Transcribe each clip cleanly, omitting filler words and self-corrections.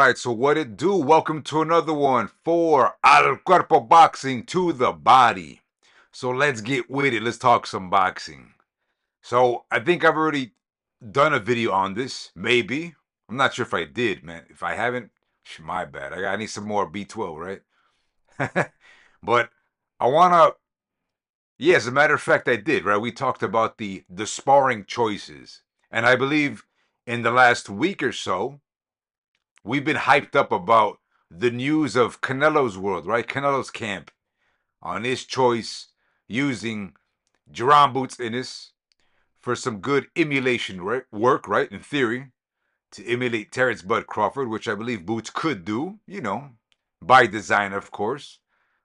right, so what it do? Welcome to another one for Al Cuerpo Boxing to the Body. So let's get with it. Let's talk some boxing. So I think I've already done a video on this. Maybe. I'm not sure if I did, man. If I haven't, my bad. I need some more B12, right? But I wanna. Yeah, as a matter of fact, I did, right? We talked about the sparring choices. And I believe in the last week or so, we've been hyped up about the news of Canelo's world, right? Canelo's camp on his choice using Jerome Boots Innes for some good emulation work, right? In theory, to emulate Terrence Bud Crawford, which I believe Boots could do, by design, of course,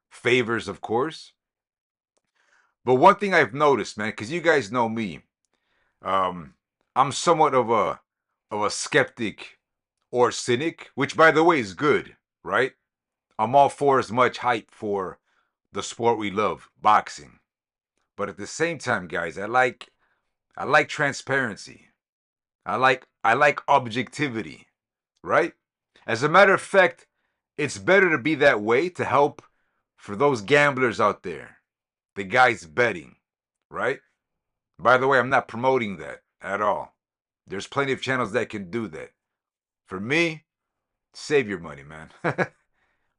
favors, of course. But one thing I've noticed, man, because you guys know me, um, I'm somewhat of a skeptic or cynic, which by the way is good, right? I'm all for as much hype for the sport we love, boxing. But at the same time, guys, I like transparency. I like objectivity, right? As a matter of fact, it's better to be that way to help for those gamblers out there, the guys betting, right? By the way, I'm not promoting that at all. There's plenty of channels that can do that. For me, save your money, man.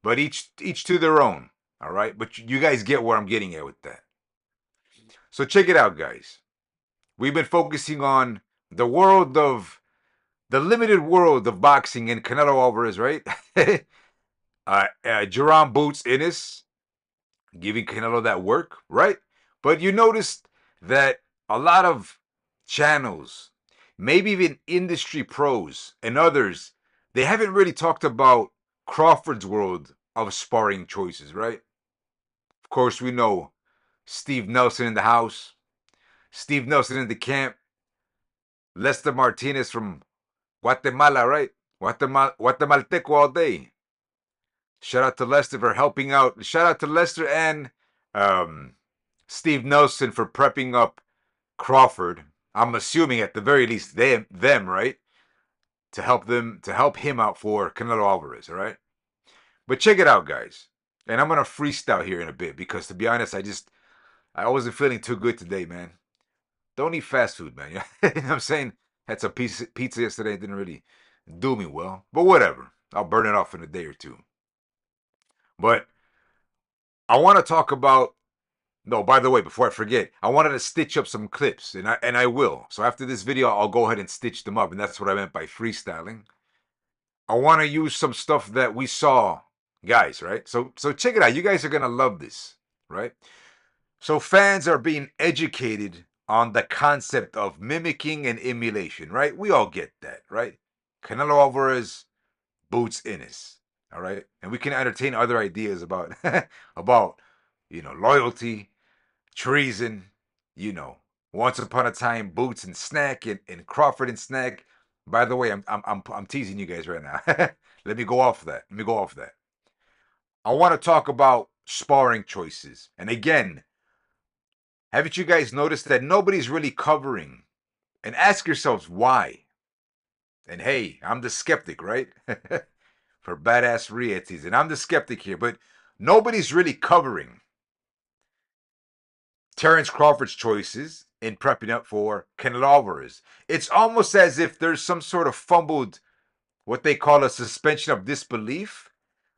But each to their own. All right, but you guys get where I'm getting at with that. So check it out, guys. We've been focusing on the limited world of boxing and Canelo Alvarez, right? Jerome Boots Innes giving Canelo that work, right? But you noticed that a lot of channels, maybe even industry pros and others, they haven't really talked about Crawford's world of sparring choices, right? Of course, we know Steve Nelson in the house, Steve Nelson in the camp, Lester Martinez from Guatemala, right? Guatemalteco all day. Shout out to Lester for helping out. Shout out to Lester and um, Steve Nelson for prepping up Crawford. I'm assuming at the very least them, right? To help him out for Canelo Alvarez, all right? But check it out, guys. And I'm gonna freestyle here in a bit because to be honest, I wasn't feeling too good today, man. Don't eat fast food, man. You know what I'm saying? Had some pizza yesterday. It didn't really do me well. But whatever. I'll burn it off in a day or two. But I want to talk about. No, by the way, before I forget, I wanted to stitch up some clips, and I will. So after this video, I'll go ahead and stitch them up, and that's what I meant by freestyling. I want to use some stuff that we saw, guys. Right? So check it out. You guys are gonna love this, right? So fans are being educated on the concept of mimicking and emulation, right? We all get that, right? Canelo Alvarez, Boots Innes, all right? And we can entertain other ideas about about loyalty, treason, once upon a time Boots and Snack and Crawford and Snack. By the way, I'm teasing you guys right now. Let me go off that. Let me go off that. I want to talk about sparring choices. And again, haven't you guys noticed that nobody's really covering? And ask yourselves why. And hey, I'm the skeptic, right? For badass Rieties. And I'm the skeptic here, but nobody's really covering Terrence Crawford's choices in prepping up for Canelo Alvarez. It's almost as if there's some sort of fumbled, what they call a suspension of disbelief,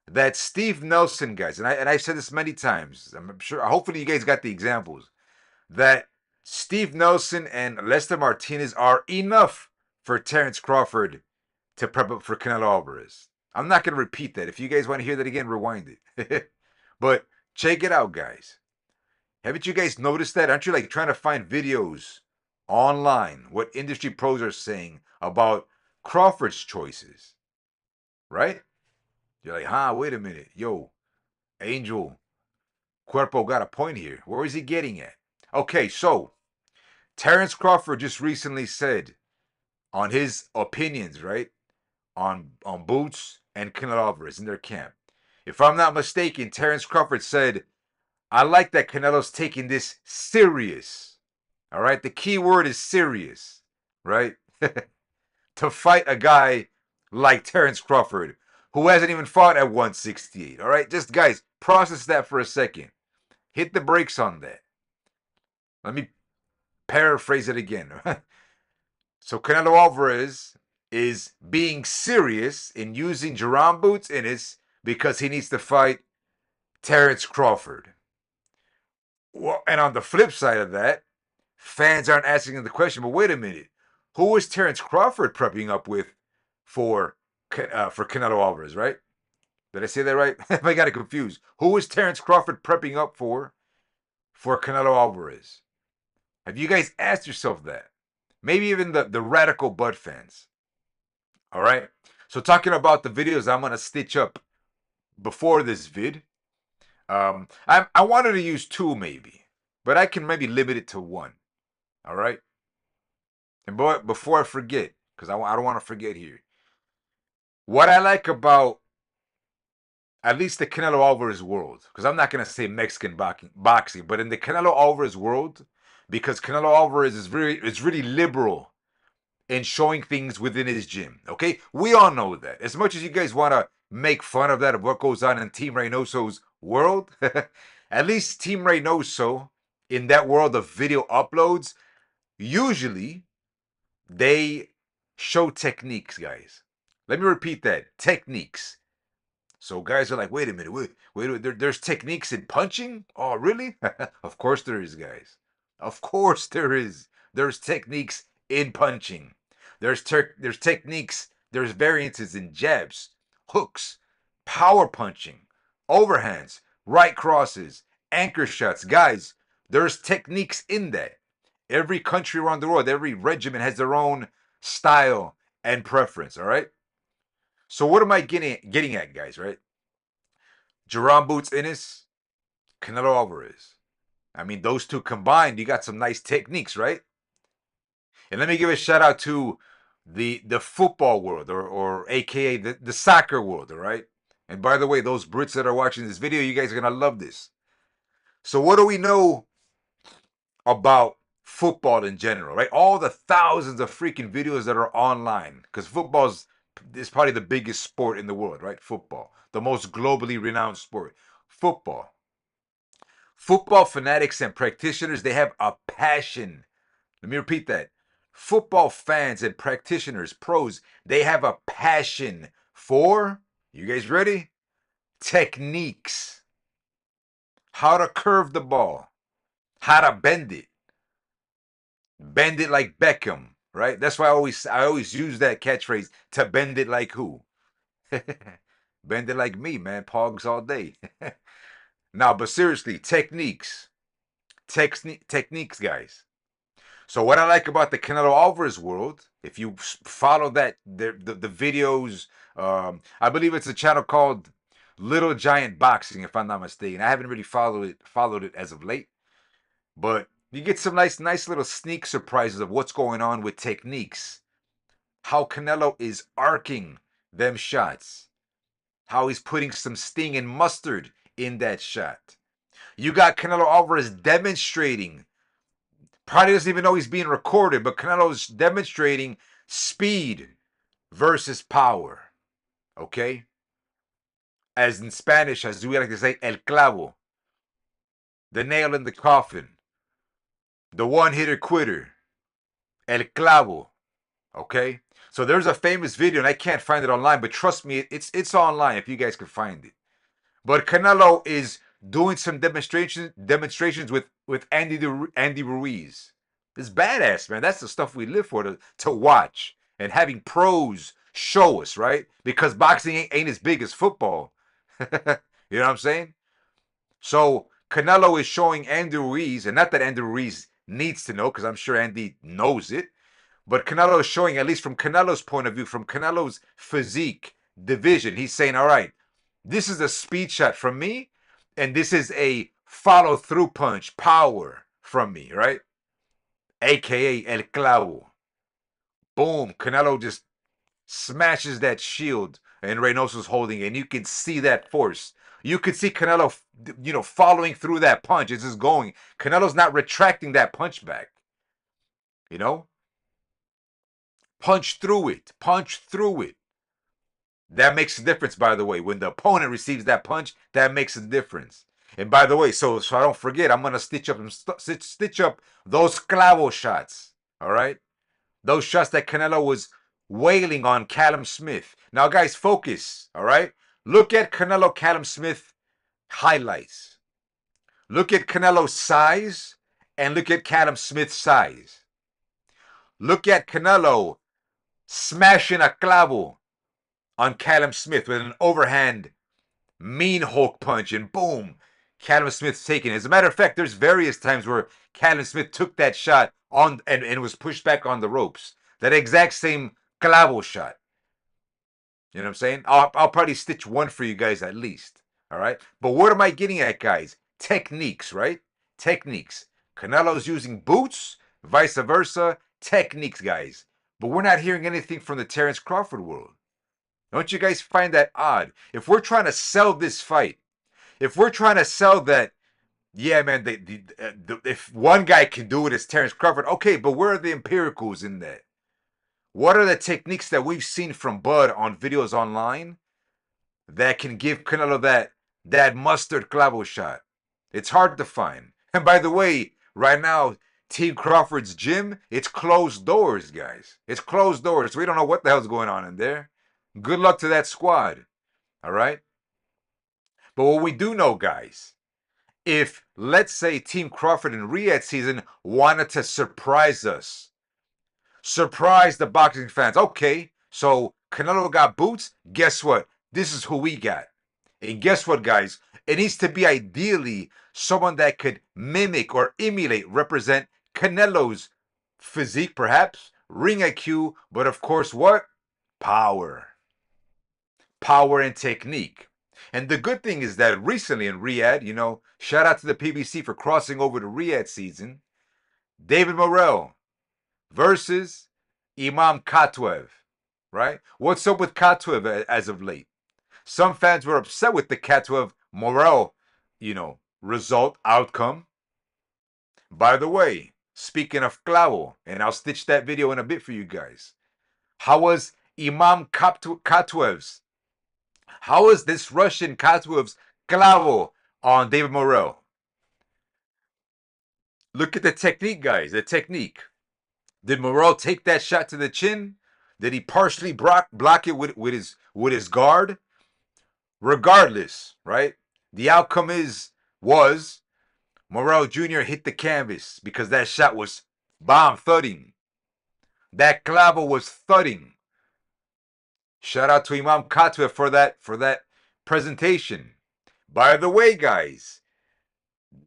that Steve Nelson, guys, and I've said this many times, I'm sure, hopefully you guys got the examples, that Steve Nelson and Lester Martinez are enough for Terrence Crawford to prep up for Canelo Alvarez. I'm not going to repeat that. If you guys want to hear that again, rewind it. But check it out, guys. Haven't you guys noticed that? Aren't you like trying to find videos online, what industry pros are saying about Crawford's choices, right? You're like, wait a minute. Yo, Angel Cuerpo got a point here. Where is he getting at? Okay, so Terrence Crawford just recently said on his opinions, right, on Boots and Canelo Alvarez in their camp. If I'm not mistaken, Terrence Crawford said, I like that Canelo's taking this serious. All right, the key word is serious, right? To fight a guy like Terrence Crawford, who hasn't even fought at 168. All right, just guys, process that for a second. Hit the brakes on that. Let me paraphrase it again. So Canelo Alvarez is being serious in using Jerome Boots in his because he needs to fight Terrence Crawford. Well, and on the flip side of that, fans aren't asking the question, but wait a minute, who is Terrence Crawford prepping up with for Canelo Alvarez, right? Did I say that right? I got it confused. Who is Terrence Crawford prepping up for Canelo Alvarez? Have you guys asked yourself that? Maybe even the radical Bud fans. All right. So talking about the videos I'm gonna stitch up before this vid, I wanted to use two maybe, but I can maybe limit it to one. All right. And boy, before I forget, because I don't want to forget here, what I like about at least the Canelo Alvarez world, because I'm not gonna say Mexican boxing, but in the Canelo Alvarez world, because Canelo Alvarez is really liberal in showing things within his gym. Okay, we all know that. As much as you guys want to make fun of that of what goes on in Team Reynoso's world, at least Team Reynoso in that world of video uploads, usually they show techniques, guys. Let me repeat that: techniques. So guys are like, wait a minute, there's techniques in punching? Oh, really? Of course there is, guys. Of course there is. There's techniques in punching. There's techniques, there's variances in jabs, hooks, power punching, overhands, right crosses, anchor shots. Guys, there's techniques in that. Every country around the world, every regiment has their own style and preference, all right? So what am I getting at, guys, right? Jerome Boots Ennis, Canelo Alvarez. I mean, those two combined, you got some nice techniques, right? And let me give a shout out to the football world, or AKA the soccer world, all right? And by the way, those Brits that are watching this video, you guys are gonna love this. So what do we know about football in general, right? All the thousands of freaking videos that are online, because football is probably the biggest sport in the world, right? Football, the most globally renowned sport. Football. Football fanatics and practitioners, they have a passion. Let me repeat that. Football fans and practitioners, pros, they have a passion for, you guys ready? Techniques. How to curve the ball, how to bend it. Bend it like Beckham, right? That's why I always use that catchphrase, to bend it like who? Bend it like me, man. Pogs all day. Now, but seriously, techniques. Techniques, guys. So what I like about the Canelo Alvarez world, if you follow that, the videos, I believe it's a channel called Little Giant Boxing, if I'm not mistaken. I haven't really followed it as of late, but you get some nice little sneak surprises of what's going on with techniques, how Canelo is arcing them shots, how he's putting some sting and mustard in that shot. You got Canelo Alvarez demonstrating. Probably doesn't even know he's being recorded, but Canelo's demonstrating speed versus power. Okay? As in Spanish, as we like to say, el clavo, the nail in the coffin, the one hitter quitter, el clavo. Okay? So there's a famous video, and I can't find it online, but trust me, it's online if you guys can find it. But Canelo is doing some demonstrations with Andy Ruiz. It's badass, man. That's the stuff we live for, to watch, and having pros show us, right? Because boxing ain't as big as football. You know what I'm saying? So Canelo is showing Andy Ruiz, and not that Andy Ruiz needs to know, because I'm sure Andy knows it, but Canelo is showing, at least from Canelo's point of view, from Canelo's physique division, he's saying, all right, this is a speed shot from me, and this is a follow through punch, power from me, right? AKA El Clavo. Boom. Canelo just smashes that shield and Reynoso's holding it, and you can see that force. You could see Canelo, following through that punch. It's just going. Canelo's not retracting that punch back. You know? Punch through it. Punch through it. That makes a difference, by the way. When the opponent receives that punch, that makes a difference. And by the way, so I don't forget, I'm gonna stitch up those clavo shots. All right, those shots that Canelo was wailing on Callum Smith. Now, guys, focus. All right, look at Canelo Callum Smith highlights. Look at Canelo's size and look at Callum Smith's size. Look at Canelo smashing a clavo on Callum Smith with an overhand mean Hulk punch, and boom, Callum Smith's taken. As a matter of fact, there's various times where Callum Smith took that shot on and was pushed back on the ropes. That exact same clavo shot. You know what I'm saying? I'll probably stitch one for you guys at least. All right. But what am I getting at, guys? Techniques, right? Techniques. Canelo's using boots, vice versa. Techniques, guys. But we're not hearing anything from the Terence Crawford world. Don't you guys find that odd? If we're trying to sell this fight, if we're trying to sell that, yeah, man, if one guy can do it, it's Terence Crawford. Okay, but where are the empiricals in that? What are the techniques that we've seen from Bud on videos online that can give Canelo that mustard clavo shot? It's hard to find. And by the way, right now, Team Crawford's gym, it's closed doors, guys. It's closed doors. We don't know what the hell's going on in there. Good luck to that squad. All right? But what we do know, guys, if let's say Team Crawford in Riyadh season wanted to surprise us, surprise the boxing fans. Okay, so Canelo got boots. Guess what? This is who we got. And guess what, guys? It needs to be ideally someone that could mimic or emulate, represent Canelo's physique, perhaps, ring IQ, but of course, what? Power. Power and technique. And the good thing is that recently in Riyadh, shout out to the PBC for crossing over to Riyadh season, David Morrell versus Imam Katwev, right? What's up with Katwev as of late? Some fans were upset with the Katwev Morrell, result, outcome. By the way, speaking of clavo, and I'll stitch that video in a bit for you guys. How was Imam Katwev's? How is this Russian Katwev's clavo on David Morrell? Look at the technique, guys. The technique. Did Morrell take that shot to the chin? Did he partially block it with his guard? Regardless, right? The outcome was Morrell Jr. hit the canvas because that shot was bomb thudding. That clavo was thudding. Shout out to Imam Katwe for that presentation. By the way, guys,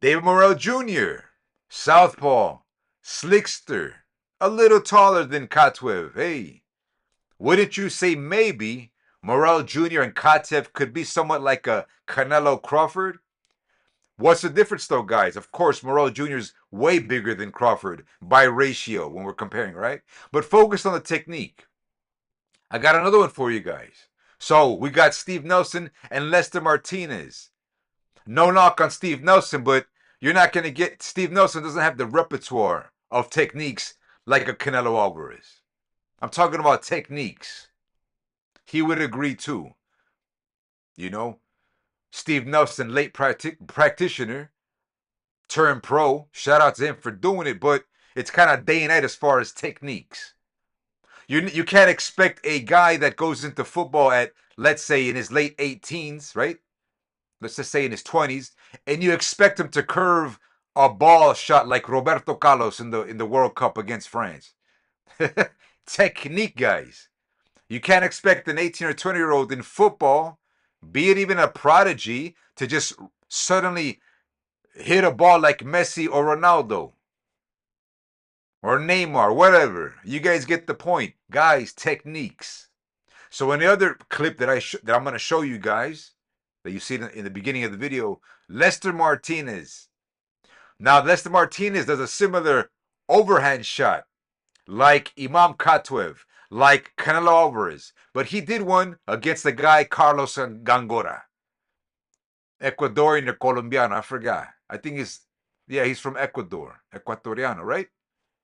David Morrell Jr., southpaw, slickster, a little taller than Katwev. Hey, wouldn't you say maybe Morrell Jr. and Katwev could be somewhat like a Canelo Crawford? What's the difference, though, guys? Of course, Morrell Jr. is way bigger than Crawford by ratio when we're comparing, right? But focus on the technique. I got another one for you guys. So we got Steve Nelson and Lester Martinez. No knock on Steve Nelson, but you're not going to get... Steve Nelson doesn't have the repertoire of techniques like a Canelo Alvarez. I'm talking about techniques. He would agree too. Steve Nelson, late practitioner, turned pro. Shout out to him for doing it, but it's kind of day and night as far as techniques. You can't expect a guy that goes into football at, let's say, in his late 18s, right? Let's just say in his 20s, and you expect him to curve a ball shot like Roberto Carlos in the World Cup against France. Technique, guys. You can't expect an 18 or 20-year-old in football, be it even a prodigy, to just suddenly hit a ball like Messi or Ronaldo or Neymar, whatever. You guys get the point. Guys, techniques. So in the other clip that I'm going to show you guys, that you see in the beginning of the video, Lester Martinez. Now, Lester Martinez does a similar overhand shot like Imam Katwev, like Canelo Alvarez, but he did one against the guy Carlos Gangora. Ecuadorian or Colombiano, I forgot. I think he's from Ecuador. Ecuadoriano, right?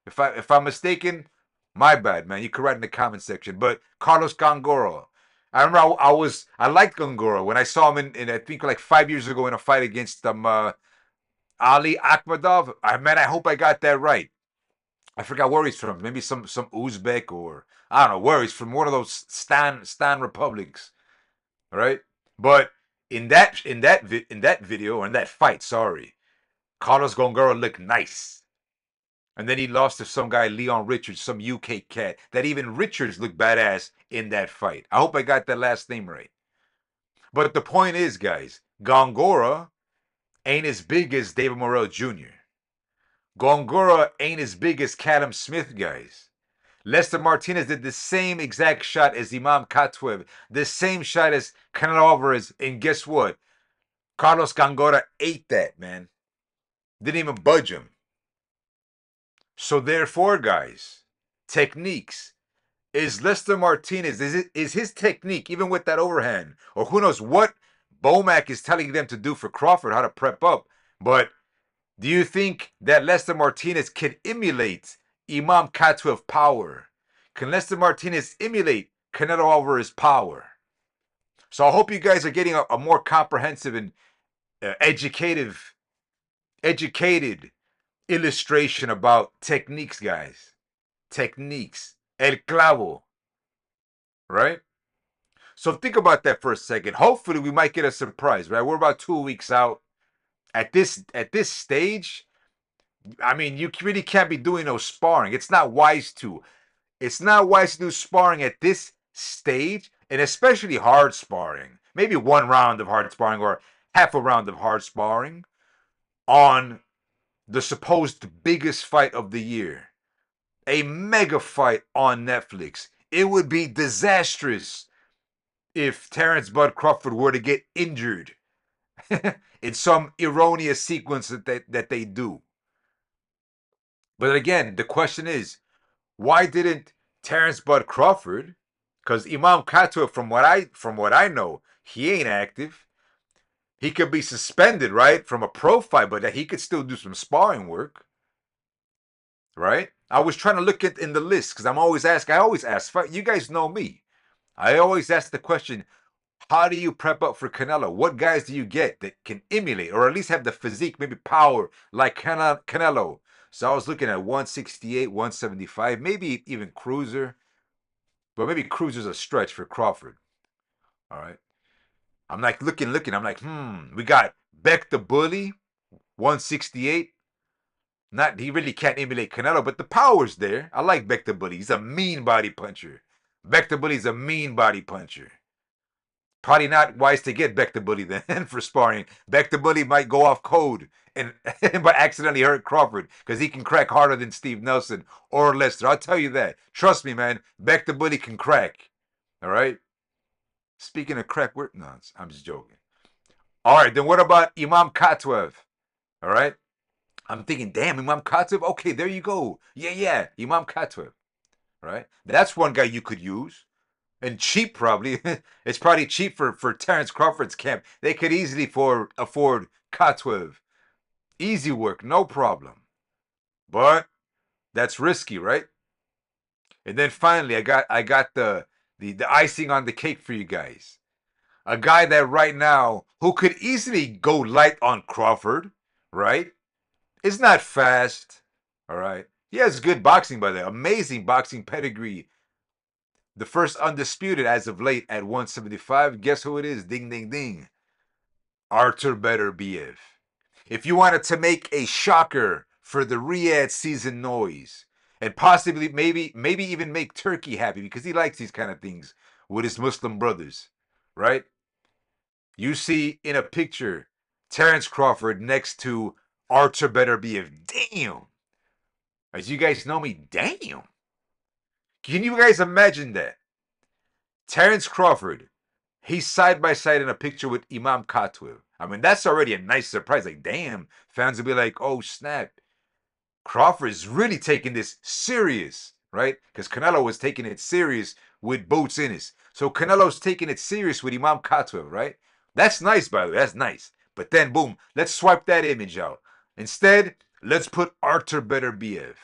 If I'm mistaken, my bad, man. You can write in the comment section. But Carlos Gangora, I remember I liked Gongora when I saw him in I think like 5 years ago in a fight against Ali Akhmadov. I hope I got that right. I forgot where he's from. Maybe some Uzbek or I don't know where he's from. One of those Stan republics, right? But in that video or in that fight, sorry, Carlos Gongora looked nice. And then he lost to some guy, Leon Richards, some UK cat. That even Richards looked badass in that fight. I hope I got that last name right. But the point is, guys, Gongora ain't as big as David Morrell Jr. Gongora ain't as big as Callum Smith, guys. Lester Martinez did the same exact shot as Imam Katwev, the same shot as Canelo Alvarez, and guess what? Carlos Gongora ate that, man. Didn't even budge him. So therefore, guys, techniques. Is Lester Martinez, is his technique, even with that overhand, or who knows what Bomac is telling them to do for Crawford, how to prep up. But do you think that Lester Martinez can emulate Imam Katwev's power? Can Lester Martinez emulate Canelo Alvarez's power? So I hope you guys are getting a more comprehensive and educated illustration about techniques, guys. Techniques. El clavo, right? So think about that for a second. Hopefully we might get a surprise, right? We're about 2 weeks out. At this stage, I mean, you really can't be doing no sparring. It's not wise to. It's not wise to do sparring at this stage, and especially hard sparring. Maybe one round of hard sparring or half a round of hard sparring on the supposed biggest fight of the year. A mega fight on Netflix. It would be disastrous if Terrence Bud Crawford were to get injured in some erroneous sequence that they do. But again, the question is, why didn't Terrence Bud Crawford? Because Imam Katwa, from what I know, he ain't active. He could be suspended, right, from a pro fight, but he could still do some sparring work, right? I was trying to look at in the list because I always ask. You guys know me. I always ask the question: how do you prep up for Canelo? What guys do you get that can emulate or at least have the physique, maybe power like Canelo? So I was looking at 168, 175, maybe even Cruiser. But maybe Cruiser's a stretch for Crawford. All right. I'm like looking. I'm like, we got Beck the Bully, 168. Not he really can't emulate Canelo, but the power's there. I like Beck the Bully. He's a mean body puncher. Beck the Bully's a mean body puncher. Probably not wise to get Beck the Bully then for sparring. Beck the Bully might go off code and but accidentally hurt Crawford because he can crack harder than Steve Nelson or Lester. I'll tell you that. Trust me, man. Beck the Bully can crack. All right. Speaking of crack, no, I'm just joking. All right, then what about Imam Katwev? All right. I'm thinking, damn, Imam Katwev. Okay, there you go. Yeah, Imam Katwev. All right. That's one guy you could use. And cheap probably. It's probably cheap for Terrence Crawford's camp. They could easily afford Katwev. Easy work, no problem. But that's risky, right? And then finally, I got the icing on the cake for you guys. A guy that right now who could easily go light on Crawford, right? Is not fast, all right. He has good boxing by the amazing boxing pedigree. The first undisputed as of late at 175. Guess who it is? Ding, ding, ding. Artur Beterbiev. If you wanted to make a shocker for the Riyadh season noise, and possibly maybe even make Turkey happy because he likes these kind of things with his Muslim brothers, right? You see in a picture Terrence Crawford next to Artur Beterbiev. Damn. As you guys know me, damn. Can you guys imagine that? Terrence Crawford, he's side by side in a picture with Imam Katwev. I mean, that's already a nice surprise. Like, damn, fans will be like, oh, snap. Crawford's really taking this serious, right? Because Canelo was taking it serious with Boots Ennis. So Canelo's taking it serious with Imam Katwev, right? That's nice, by the way. That's nice. But then, boom, let's swipe that image out. Instead, let's put Artur Beterbiev.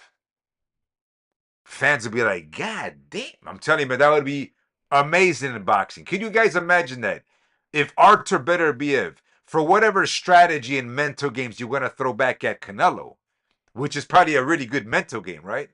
Fans will be like, God damn. I'm telling you, man, that would be amazing in boxing. Can you guys imagine that? If Artur Beterbiev, for whatever strategy and mental games you're going to throw back at Canelo, which is probably a really good mental game, right?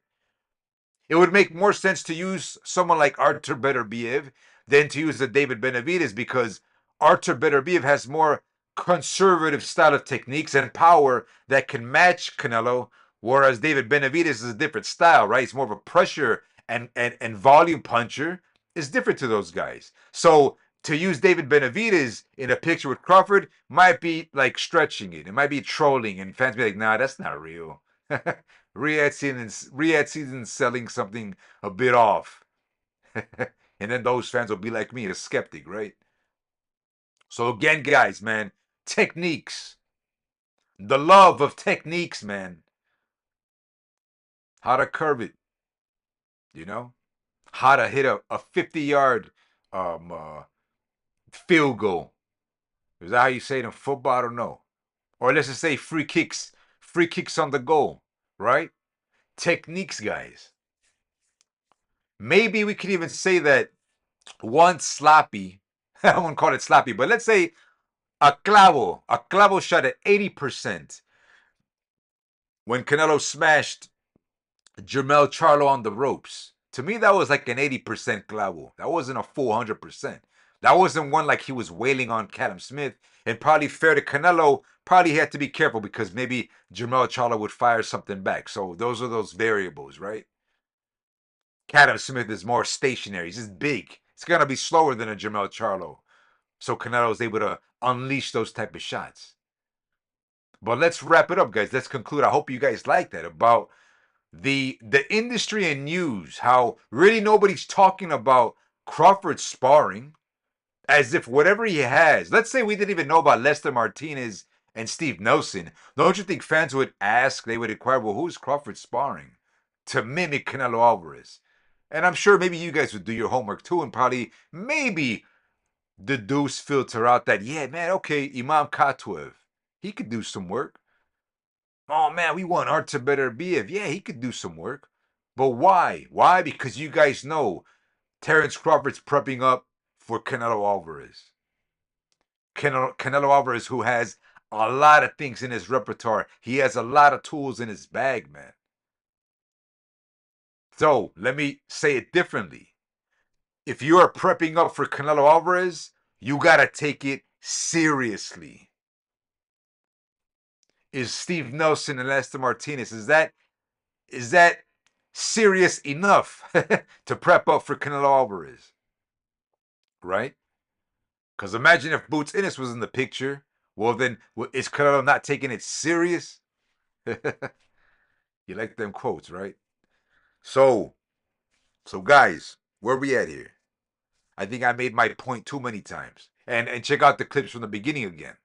It would make more sense to use someone like Artur Beterbiev than to use the David Benavidez because Artur Beterbiev has more conservative style of techniques and power that can match Canelo, whereas David Benavidez is a different style, right? He's more of a pressure and volume puncher. Is different to those guys. So to use David Benavidez in a picture with Crawford might be like stretching it. It might be trolling, and fans be like, "Nah, that's not real." Riyadh season selling something a bit off. And then those fans will be like me, a skeptic, right? So again, guys, man, techniques. The love of techniques, man. How to curve it, you know? How to hit a 50-yard field goal. Is that how you say it in football? I don't know. Or let's just say free kicks on the goal, right? Techniques, guys. Maybe we could even say that one sloppy, I won't call it sloppy, but let's say a clavo shot at 80% when Canelo smashed Jermell Charlo on the ropes. To me, that was like an 80% clavo. That wasn't a full 100%. That wasn't one like he was wailing on Callum Smith. And probably fair to Canelo, probably he had to be careful because maybe Jermell Charlo would fire something back. So those are those variables, right? Callum Smith is more stationary. He's just big. It's gonna be slower than a Jermell Charlo. So Canelo is able to unleash those type of shots. But let's wrap it up, guys. Let's conclude. I hope you guys like that about the industry and news. How really nobody's talking about Crawford sparring as if whatever he has. Let's say we didn't even know about Lester Martinez and Steve Nelson. Don't you think fans would ask? They would inquire, well, who's Crawford sparring to mimic Canelo Alvarez? And I'm sure maybe you guys would do your homework too and probably maybe deduce, filter out that, yeah, man, okay, Imam Katuev, he could do some work. Oh, man, we want Artur Beterbiev. Yeah, he could do some work. But why? Why? Because you guys know Terence Crawford's prepping up for Canelo Alvarez. Canelo Alvarez, who has a lot of things in his repertoire. He has a lot of tools in his bag, man. So let me say it differently. If you are prepping up for Canelo Alvarez, you got to take it seriously. Is Steve Nelson and Lester Martinez, is that serious enough to prep up for Canelo Alvarez? Right? Because imagine if Boots Ennis was in the picture. Well, then is Canelo not taking it serious? You like them quotes, right? So, guys, where we at here? I think I made my point too many times. And check out the clips from the beginning again.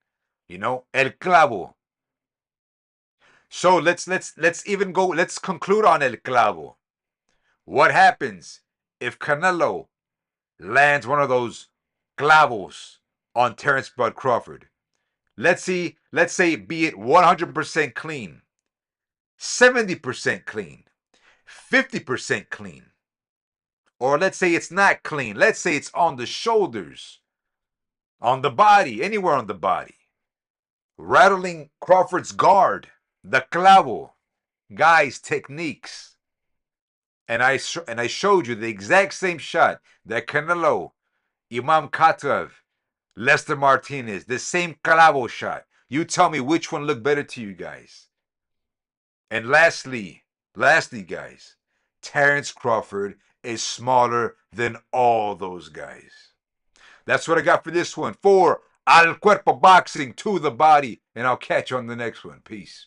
El clavo. So let's even go. Let's conclude on El clavo. What happens if Canelo lands one of those clavos on Terence Bud Crawford? Let's say be it 100% clean, 70% clean, 50% clean. Or let's say it's not clean. Let's say it's on the shoulders, on the body, anywhere on the body. Rattling Crawford's guard, the clavo, guys, techniques. And I showed you the exact same shot that Canelo, Imam Katuev, Lester Martinez, the same clavo shot. You tell me which one looked better to you guys. And lastly, guys, Terence Crawford is smaller than all those guys. That's what I got for this one. For Al Cuerpo Boxing, to the body. And I'll catch you on the next one. Peace.